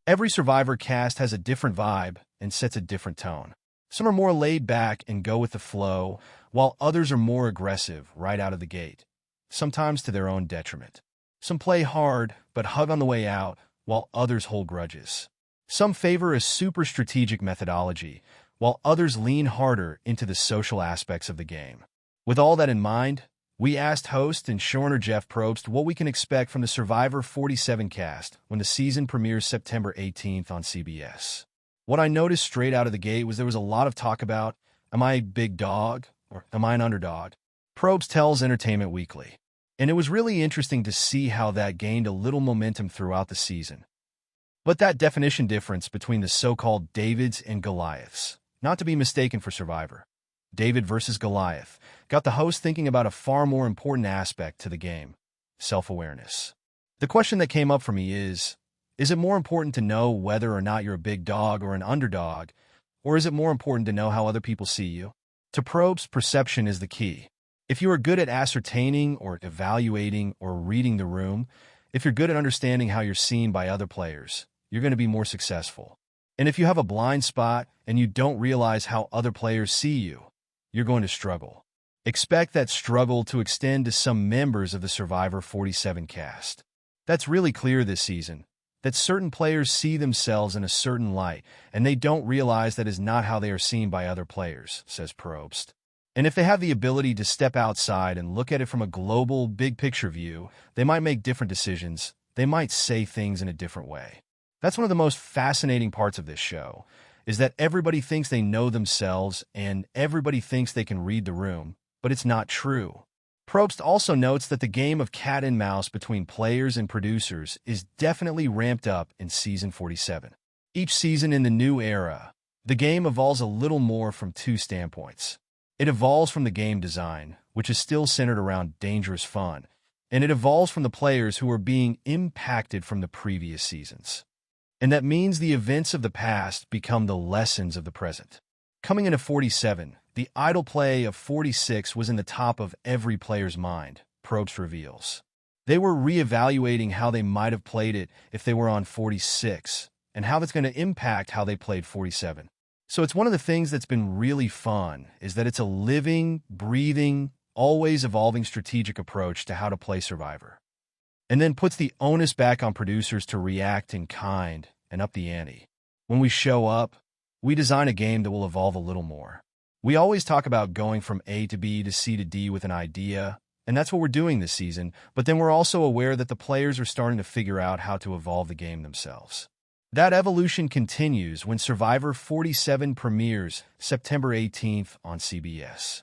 Every Survivor cast has a different vibe and sets a different tone. Some are more laid back and go with the flow, while others are more aggressive right out of the gate, sometimes to their own detriment. Some play hard, but hug on the way out, while others hold grudges. Some favor a super strategic methodology, while others lean harder into the social aspects of the game. With all that in mind, we asked host and showrunner Jeff Probst what we can expect from the Survivor 47 cast when the season premieres September 18th on CBS. What I noticed straight out of the gate was there was a lot of talk about, am I a big dog or am I an underdog? Probst tells Entertainment Weekly. And it was really interesting to see how that gained a little momentum throughout the season. But that definition difference between the so-called Davids and Goliaths, not to be mistaken for Survivor, David versus Goliath, got the host thinking about a far more important aspect to the game, self-awareness. The question that came up for me is it more important to know whether or not you're a big dog or an underdog, or is it more important to know how other people see you? To Probst, perception is the key. If you are good at ascertaining or evaluating or reading the room, if you're good at understanding how you're seen by other players, you're going to be more successful. And if you have a blind spot and you don't realize how other players see you, you're going to struggle. Expect that struggle to extend to some members of the Survivor 47 cast. That's really clear this season, that certain players see themselves in a certain light, and they don't realize that is not how they are seen by other players, says Probst. And if they have the ability to step outside and look at it from a global, big-picture view, they might make different decisions. They might say things in a different way. That's one of the most fascinating parts of this show, is that everybody thinks they know themselves and everybody thinks they can read the room, but it's not true. Probst also notes that the game of cat and mouse between players and producers is definitely ramped up in Season 47. Each season in the new era, the game evolves a little more from two standpoints. It evolves from the game design, which is still centered around dangerous fun, and it evolves from the players who are being impacted from the previous seasons. And that means the events of the past become the lessons of the present. Coming into 47, the idle play of 46 was in the top of every player's mind, Probst reveals. They were reevaluating how they might have played it if they were on 46, and how that's going to impact how they played 47. So it's one of the things that's been really fun, is that it's a living, breathing, always evolving strategic approach to how to play Survivor. And then puts the onus back on producers to react in kind and up the ante. When we show up, we design a game that will evolve a little more. We always talk about going from A to B to C to D with an idea, and that's what we're doing this season, but then we're also aware that the players are starting to figure out how to evolve the game themselves. That evolution continues when Survivor 47 premieres September 18th on CBS.